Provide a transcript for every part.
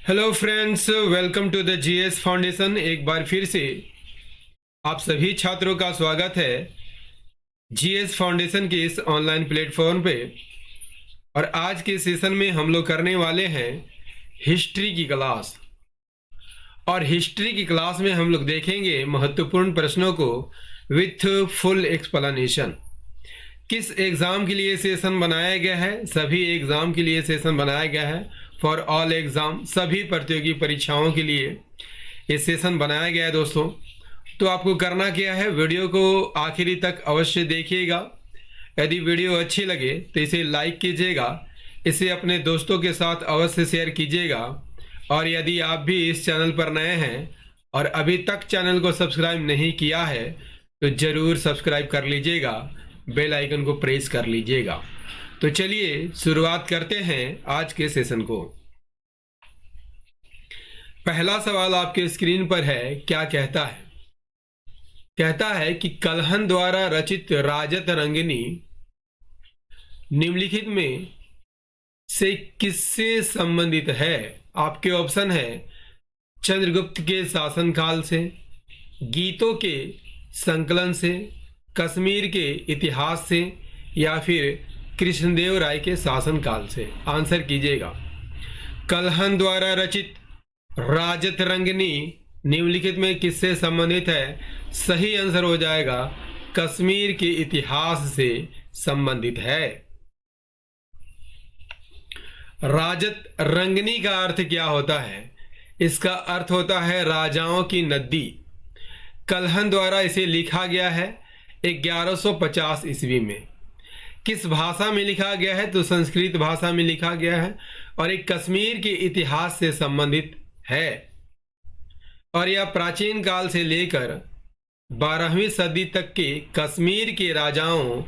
Hello friends, welcome to the GS foundation. एक बार फिर से आप सभी छात्रों का स्वागत है जीएस फाउंडेशन के इस ऑनलाइन प्लेटफॉर्म पे। और आज के सेशन में हम लोग करने वाले हैं हिस्ट्री की क्लास। और हिस्ट्री की क्लास में हम लोग देखेंगे महत्वपूर्ण प्रश्नों को विथ फुल एक्सप्लेनेशन। किस एग्ज़ाम के लिए सेशन बनाया गया है? सभी एग्ज़ाम के लिए सेशन बनाया गया है। फॉर ऑल एग्ज़ाम, सभी प्रतियोगी परीक्षाओं के लिए ये सेशन बनाया गया है दोस्तों। तो आपको करना क्या है, वीडियो को आखिरी तक अवश्य देखिएगा। यदि वीडियो अच्छी लगे तो इसे लाइक कीजिएगा, इसे अपने दोस्तों के साथ अवश्य शेयर कीजिएगा। और यदि आप भी इस चैनल पर नए हैं और अभी तक चैनल को सब्सक्राइब नहीं किया है तो ज़रूर सब्सक्राइब कर लीजिएगा, बेल आइकन को प्रेस कर लीजिएगा। तो चलिए शुरुआत करते हैं आज के सेशन को। पहला सवाल आपके स्क्रीन पर है, क्या कहता है? कहता है कि कल्हन द्वारा रचित राजत रंगिनी निम्नलिखित में से किससे संबंधित है? आपके ऑप्शन है चंद्रगुप्त के शासनकाल से, गीतों के संकलन से, कश्मीर के इतिहास से, या फिर कृष्णदेव राय के शासनकाल से। आंसर कीजिएगा। कल्हन द्वारा रचित राजत रंगिनी निम्नलिखित में किससे संबंधित है? सही आंसर हो जाएगा कश्मीर के इतिहास से संबंधित है। राजत रंगिनी का अर्थ क्या होता है? इसका अर्थ होता है राजाओं की नदी। कल्हन द्वारा इसे लिखा गया है 1150 ईस्वी में। किस भाषा में लिखा गया है? तो संस्कृत भाषा में लिखा गया है और एक कश्मीर के इतिहास से संबंधित है। और यह प्राचीन काल से लेकर 12वीं सदी तक के कश्मीर के राजाओं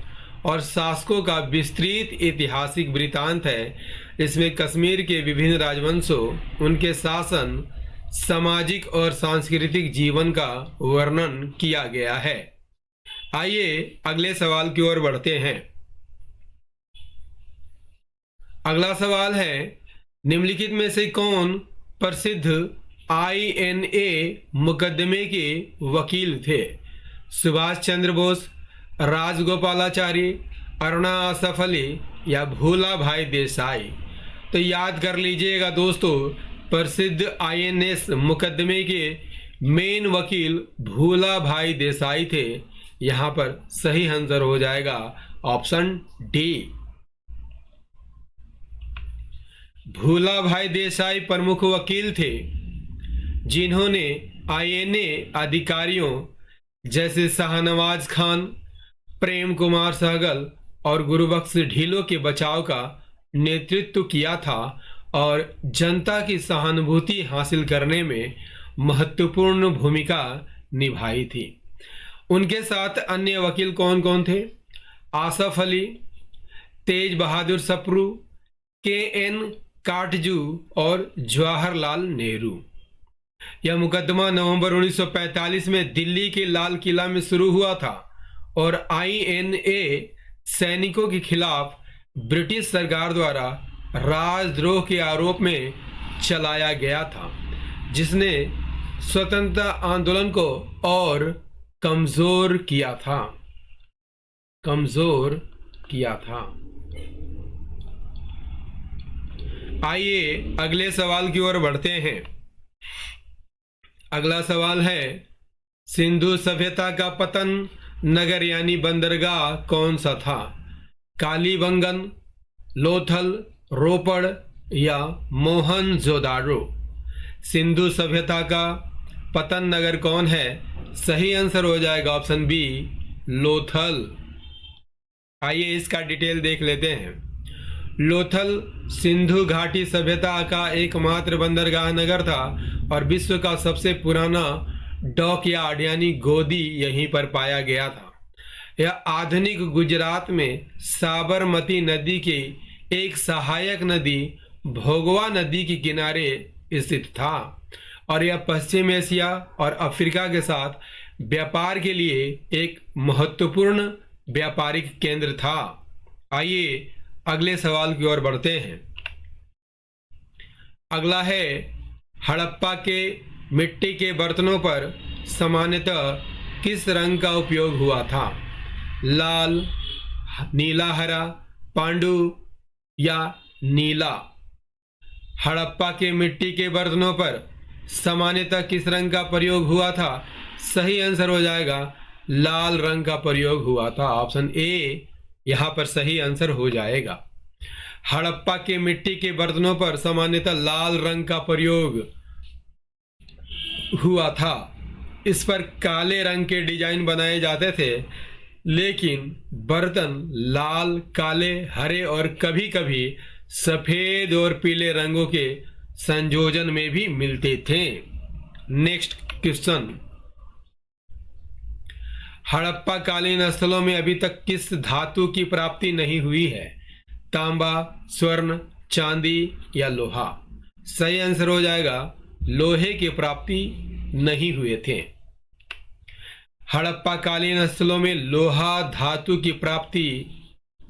और शासकों का विस्तृत ऐतिहासिक वृत्तांत है। इसमें कश्मीर के विभिन्न राजवंशों, उनके शासन, सामाजिक और सांस्कृतिक जीवन का वर्णन किया गया है। आइए अगले सवाल की ओर बढ़ते हैं। अगला सवाल है, निम्नलिखित में से कौन प्रसिद्ध INA मुकदमे के वकील थे? सुभाष चंद्र बोस, राजगोपालाचारी, अरुणा आसफ अली या भोला भाई देसाई? तो याद कर लीजिएगा दोस्तों, प्रसिद्ध INS मुकदमे के मेन वकील भोला भाई देसाई थे। यहाँ पर सही आंसर हो जाएगा ऑप्शन डी। भोला भाई देसाई प्रमुख वकील थे जिन्होंने INA अधिकारियों जैसे शाहनवाज खान, प्रेम कुमार सहगल और गुरुबख्श ढीलों के बचाव का नेतृत्व किया था और जनता की सहानुभूति हासिल करने में महत्वपूर्ण भूमिका निभाई थी। उनके साथ अन्य वकील कौन कौन थे? आसफ अली, तेज बहादुर सप्रू, KN काटजू और जवाहरलाल नेहरू। यह मुकदमा नवंबर 1945 में दिल्ली के लाल किला में शुरू हुआ था और INA सैनिकों के खिलाफ ब्रिटिश सरकार द्वारा राजद्रोह के आरोप में चलाया गया था, जिसने स्वतंत्रता आंदोलन को और कमजोर किया था। आइए अगले सवाल की ओर बढ़ते हैं। अगला सवाल है, सिंधु सभ्यता का पतन नगर यानी बंदरगाह कौन सा था? कालीबंगन, लोथल, रोपड़ या मोहनजोदाड़ो? सिंधु सभ्यता का पतन नगर कौन है? सही आंसर हो जाएगा ऑप्शन बी, लोथल। आइए इसका डिटेल देख लेते हैं। लोथल सिंधु घाटी सभ्यता का एकमात्र बंदरगाह नगर था और विश्व का सबसे पुराना डॉकयार्ड यानी गोदी यहीं पर पाया गया था। यह आधुनिक गुजरात में साबरमती नदी की एक सहायक नदी भोगवा नदी के किनारे स्थित था और यह पश्चिम एशिया और अफ्रीका के साथ व्यापार के लिए एक महत्वपूर्ण व्यापारिक केंद्र था। आइए अगले सवाल की ओर बढ़ते हैं। अगला है हड़प्पा के मिट्टी के बर्तनों पर सामान्यतः किस रंग का उपयोग हुआ था? लाल, नीला हरा, पांडु या नीला? हड़प्पा के मिट्टी के बर्तनों पर सामान्यतः किस रंग का प्रयोग हुआ था? सही आंसर हो जाएगा लाल रंग का प्रयोग हुआ था। ऑप्शन ए यहां पर सही आंसर हो जाएगा। हड़प्पा के मिट्टी के बर्तनों पर सामान्यतः लाल रंग का प्रयोग हुआ था। इस पर काले रंग के डिजाइन बनाए जाते थे, लेकिन बर्तन लाल, काले, हरे और कभी कभी सफेद और पीले रंगों के संयोजन में भी मिलते थे। नेक्स्ट क्वेश्चन, हड़प्पा कालीन स्थलों में अभी तक किस धातु की प्राप्ति नहीं हुई है? तांबा, स्वर्ण, चांदी या लोहा? सही आंसर हो जाएगा लोहे की प्राप्ति नहीं हुए थे। हड़प्पा कालीन स्थलों में लोहा धातु की प्राप्ति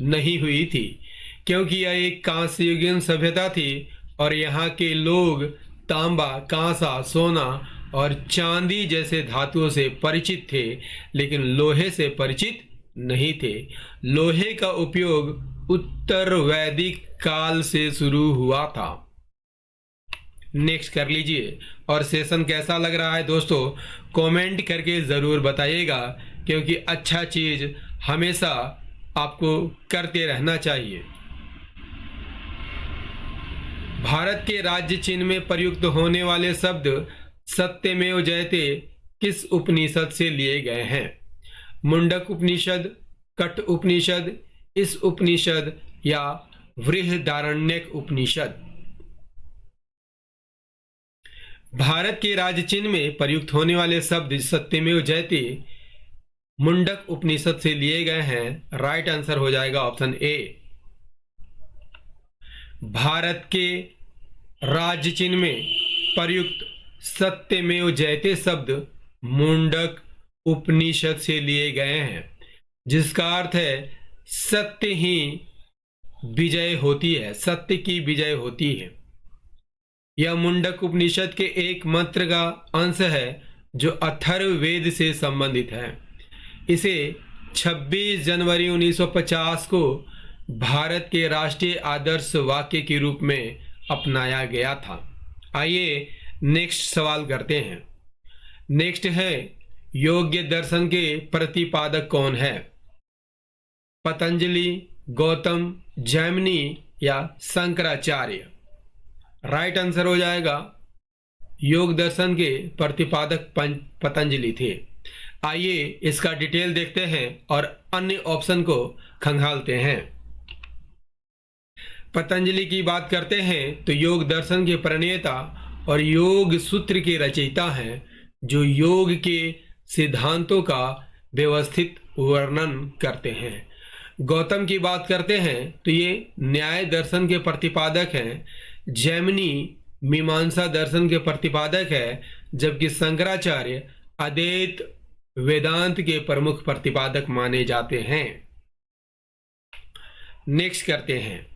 नहीं हुई थी, क्योंकि यह एक कांस्य युगीन सभ्यता थी और यहाँ के लोग तांबा, कांसा, सोना और चांदी जैसे धातुओं से परिचित थे, लेकिन लोहे से परिचित नहीं थे। लोहे का उपयोग उत्तर वैदिक काल से शुरू हुआ था। नेक्स्ट कर लीजिए। और सेशन कैसा लग रहा है दोस्तों, कमेंट करके ज़रूर बताइएगा, क्योंकि अच्छा चीज़ हमेशा आपको करते रहना चाहिए। भारत के राज्य चिन्ह में प्रयुक्त होने वाले शब्द सत्यमेव जयते किस उपनिषद से लिए गए हैं? मुंडक उपनिषद, कठ उपनिषद, इस उपनिषद या बृहदारण्यक उपनिषद? भारत के राज्य चिन्ह में प्रयुक्त होने वाले शब्द सत्यमेव जयते मुंडक उपनिषद से लिए गए हैं। राइट आंसर हो जाएगा ऑप्शन ए। भारत के राज्य चिन्ह में प्रयुक्त सत्यमेव जयते शब्द मुंडक उपनिषद से लिए गए हैं, जिसका अर्थ है सत्य ही विजय होती है, सत्य की विजय होती है। यह मुंडक उपनिषद के एक मंत्र का अंश है जो अथर्ववेद से संबंधित है। इसे 26 जनवरी 1950 को भारत के राष्ट्रीय आदर्श वाक्य के रूप में अपनाया गया था। आइए नेक्स्ट सवाल करते हैं। नेक्स्ट है, योग्य दर्शन के प्रतिपादक कौन है? पतंजलि, गौतम, जैमिनी या शंकराचार्य? राइट आंसर हो जाएगा योग दर्शन के प्रतिपादक पतंजलि थे। आइए इसका डिटेल देखते हैं और अन्य ऑप्शन को खंगालते हैं। पतंजलि की बात करते हैं तो योग दर्शन के प्रणेता और योग सूत्र के रचयिता हैं, जो योग के सिद्धांतों का व्यवस्थित वर्णन करते हैं। गौतम की बात करते हैं तो ये न्याय दर्शन के प्रतिपादक हैं। जैमिनी मीमांसा दर्शन के प्रतिपादक है, जबकि शंकराचार्य अद्वैत वेदांत के प्रमुख प्रतिपादक माने जाते हैं। नेक्स्ट करते हैं,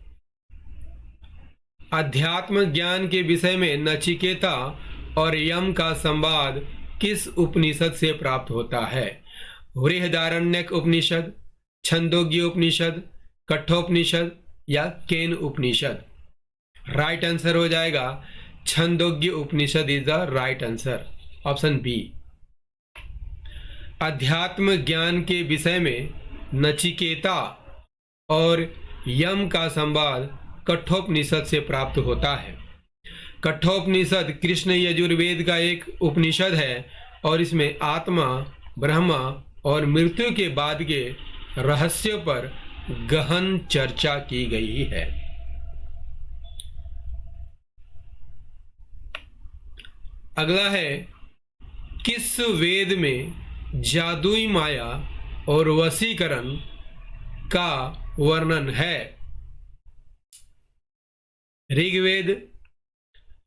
अध्यात्म ज्ञान के विषय में नचिकेता और यम का संवाद किस उपनिषद से प्राप्त होता है? बृहदारण्यक उपनिषद, छंदोग्य उपनिषद, कठोपनिषद या केन उपनिषद? राइट आंसर हो जाएगा Chandogya Upanishad is the right answer, option B. अध्यात्म ज्ञान के विषय में नचिकेता और यम का संवाद कठोपनिषद से प्राप्त होता है। कठोपनिषद कृष्ण यजुर्वेद का एक उपनिषद है और इसमें आत्मा, ब्रह्मा और मृत्यु के बाद के रहस्यों पर गहन चर्चा की गई है। अगला है, किस वेद में जादुई माया और वशीकरण का वर्णन है? ऋग्वेद,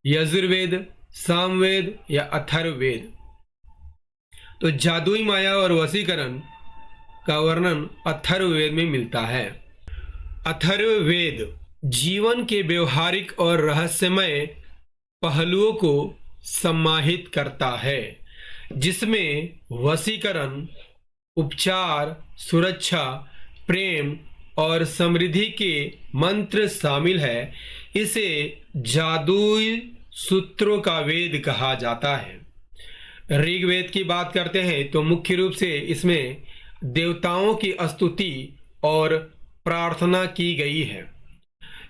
यजुर्वेद, सामवेद या अथर्ववेद? तो जादुई माया और वशीकरण का वर्णन अथर्ववेद में मिलता है। अथर्ववेद जीवन के व्यवहारिक और रहस्यमय पहलुओं को समाहित करता है, जिसमें वशीकरण, उपचार, सुरक्षा, प्रेम और समृद्धि के मंत्र शामिल है। इसे जादुई सूत्रों का वेद कहा जाता है। ऋग्वेद की बात करते हैं तो मुख्य रूप से इसमें देवताओं की स्तुति और प्रार्थना की गई है।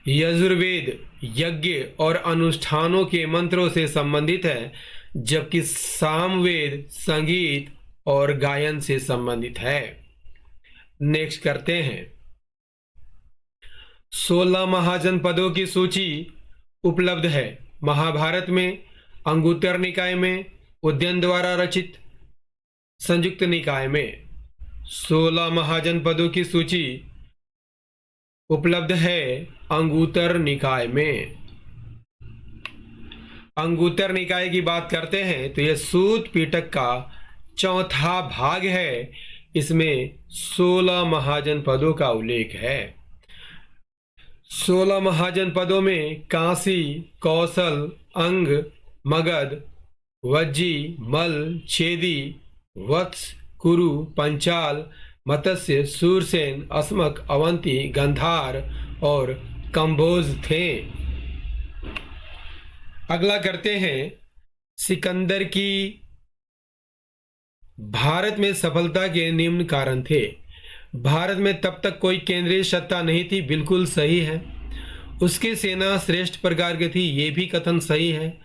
यजुर्वेद यज्ञ और अनुष्ठानों के मंत्रों से संबंधित है, जबकि सामवेद संगीत और गायन से संबंधित है। नेक्स्ट करते हैं 16 महाजनपदों की सूची उपलब्ध है। महाभारत में, अंगुत्तर निकाय में, उद्यन द्वारा रचित संयुक्त निकाय में 16 महाजनपदों की सूची उपलब्ध है अंगुत्तर निकाय में। अंगुत्तर निकाय की बात करते हैं तो यह सूत पिटक का चौथा भाग है। इसमें 16 महाजनपदों का उल्लेख है। 16 महाजनपदों में काशी, कौशल, अंग, मगध, वज्जी, मल, छेदी, वत्स, कुरु, पंचाल, मत्स्य, सूरसेन, अस्मक, अवंती, गंधार और कंबोज थे। अगला करते हैं सिकंदर की भारत में सफलता के निम्न कारण थे। भारत में तब तक कोई केंद्रीय सत्ता नहीं थी, बिल्कुल सही है। उसकी सेना श्रेष्ठ प्रकार की थी, ये भी कथन सही है।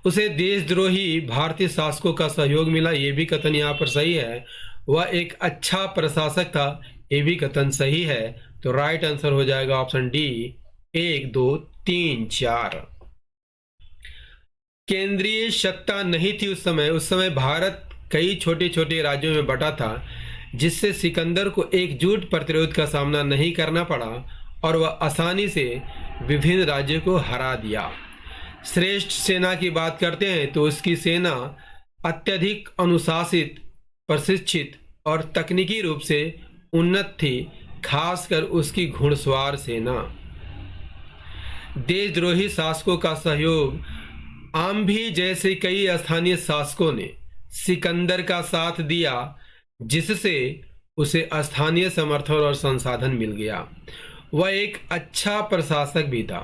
उसे देशद्रोही भारतीय शासकों का सहयोग मिला, ये भी कथन यहाँ पर सही है। वह एक अच्छा प्रशासक था, ये भी कथन सही है। तो राइट आंसर हो जाएगा ऑप्शन डी 1, 2, 3, 4। केंद्रीय सत्ता नहीं थी उस समय भारत कई छोटे छोटे राज्यों में बटा था, जिससे सिकंदर को एकजुट प्रतिरोध का सामना नहीं करना पड़ा और वह आसानी से विभिन्न राज्यों को हरा दिया। श्रेष्ठ सेना की बात करते हैं तो उसकी सेना अत्यधिक अनुशासित, प्रशिक्षित और तकनीकी रूप से उन्नत थी, खासकर उसकी घुड़सवार सेना। देशद्रोही शासकों का सहयोग, आम्भी जैसे कई स्थानीय शासकों ने सिकंदर का साथ दिया, जिससे उसे स्थानीय समर्थन और संसाधन मिल गया। वह एक अच्छा प्रशासक भी था,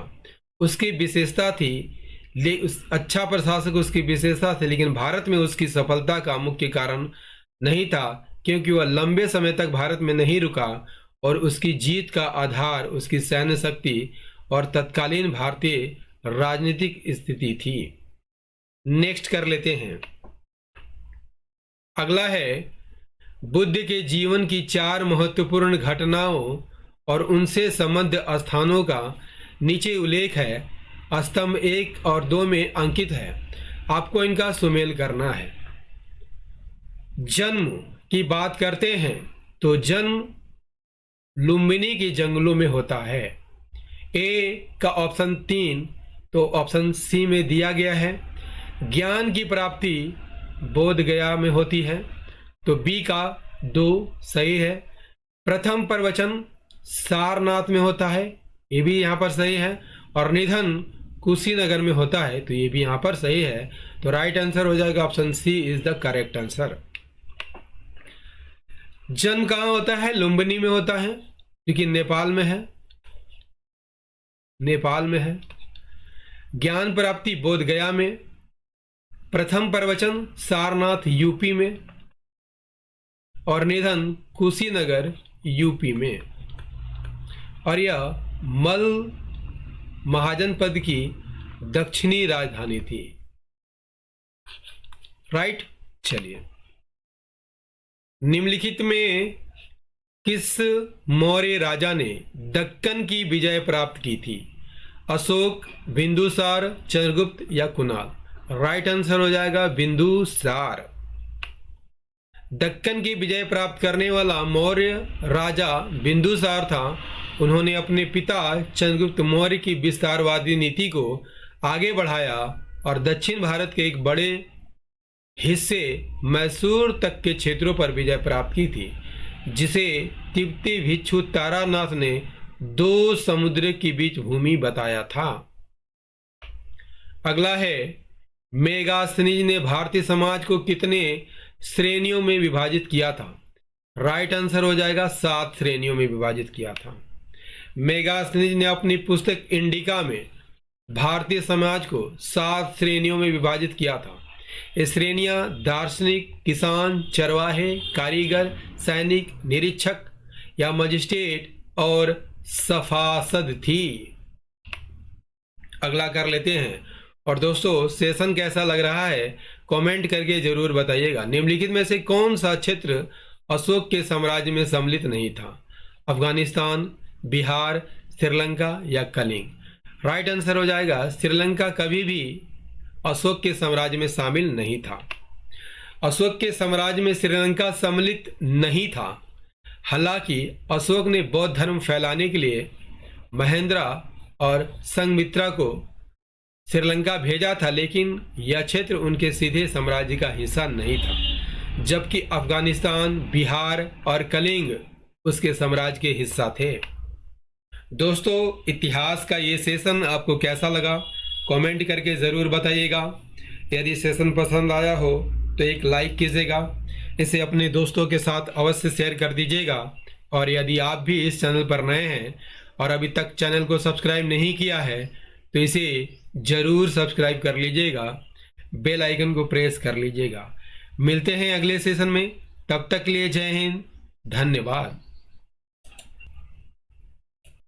उसकी विशेषता थी अच्छा प्रशासक उसकी विशेषता थी, लेकिन भारत में उसकी सफलता का मुख्य कारण नहीं था, क्योंकि वह लंबे समय तक भारत में नहीं रुका और उसकी जीत का आधार उसकी सैन्य शक्ति और तत्कालीन भारतीय राजनीतिक स्थिति थी। नेक्स्ट कर लेते हैं। अगला है बुद्ध के जीवन की 4 महत्वपूर्ण घटनाओं और उनसे संबद्ध स्थानों का नीचे उल्लेख है। स्तंभ 1 और 2 में अंकित है, आपको इनका सुमेल करना है। जन्म की बात करते हैं तो जन्म लुम्बिनी के जंगलों में होता है। ए का ऑप्शन 3 तो ऑप्शन सी में दिया गया है। ज्ञान की प्राप्ति बोध गया में होती है, तो बी का 2 सही है। प्रथम प्रवचन सारनाथ में होता है, ये भी यहाँ पर सही है। और निधन कुशीनगर में होता है, तो ये भी यहाँ पर सही है। तो राइट आंसर हो जाएगा option C is the correct answer. जन्म कहाँ होता है? लुम्बिनी में होता है, क्योंकि नेपाल में है, नेपाल में है। ज्ञान प्राप्ति बोध गया में। प्रथम प्रवचन सारनाथ यूपी में और निधन कुशीनगर यूपी में। और यह मल महाजनपद की दक्षिणी राजधानी थी। राइट, चलिए निम्नलिखित में किस मौर्य राजा ने दक्कन की विजय प्राप्त की थी? अशोक, बिंदुसार, चंद्रगुप्त या कुणाल? राइट आंसर हो जाएगा बिंदुसार। दक्कन की विजय प्राप्त करने वाला मौर्य राजा बिंदुसार था। उन्होंने अपने पिता चंद्रगुप्त मौर्य की विस्तारवादी नीति को आगे बढ़ाया और दक्षिण भारत के एक बड़े हिस्से मैसूर तक के क्षेत्रों पर विजय प्राप्त की थी, जिसे तिब्बती भिक्षु तारानाथ ने 2 समुद्र के बीच भूमि बताया था। अगला है मेगास्थनीज ने भारतीय समाज को कितने श्रेणियों में विभाजित किया था? राइट आंसर हो जाएगा 7 श्रेणियों में विभाजित किया था। मेगास्थनीज ने अपनी पुस्तक इंडिका में भारतीय समाज को 7 श्रेणियों में विभाजित किया था। ये श्रेणियां दार्शनिक, किसान, चरवाहे, कारीगर, सैनिक, निरीक्षक या मजिस्ट्रेट और सफासद थी। अगला कर लेते हैं। और दोस्तों सेशन कैसा लग रहा है कमेंट करके जरूर बताइएगा। निम्नलिखित में से कौन सा क्षेत्र अशोक के साम्राज्य में सम्मिलित नहीं था? अफगानिस्तान, बिहार, श्रीलंका या कलिंग? राइट आंसर हो जाएगा श्रीलंका कभी भी अशोक के साम्राज्य में शामिल नहीं था। अशोक के साम्राज्य में श्रीलंका सम्मिलित नहीं था। हालांकि अशोक ने बौद्ध धर्म फैलाने के लिए महेंद्र और संघमित्रा को श्रीलंका भेजा था, लेकिन यह क्षेत्र उनके सीधे साम्राज्य का हिस्सा नहीं था, जबकि अफगानिस्तान, बिहार और कलिंग उसके साम्राज्य के हिस्सा थे। दोस्तों इतिहास का ये सेशन आपको कैसा लगा कमेंट करके ज़रूर बताइएगा। यदि सेशन पसंद आया हो तो एक लाइक कीजिएगा, इसे अपने दोस्तों के साथ अवश्य शेयर कर दीजिएगा। और यदि आप भी इस चैनल पर नए हैं और अभी तक चैनल को सब्सक्राइब नहीं किया है तो इसे ज़रूर सब्सक्राइब कर लीजिएगा, बेल आइकन को प्रेस कर लीजिएगा। मिलते हैं अगले सेशन में, तब तक के लिए जय हिंद, धन्यवाद।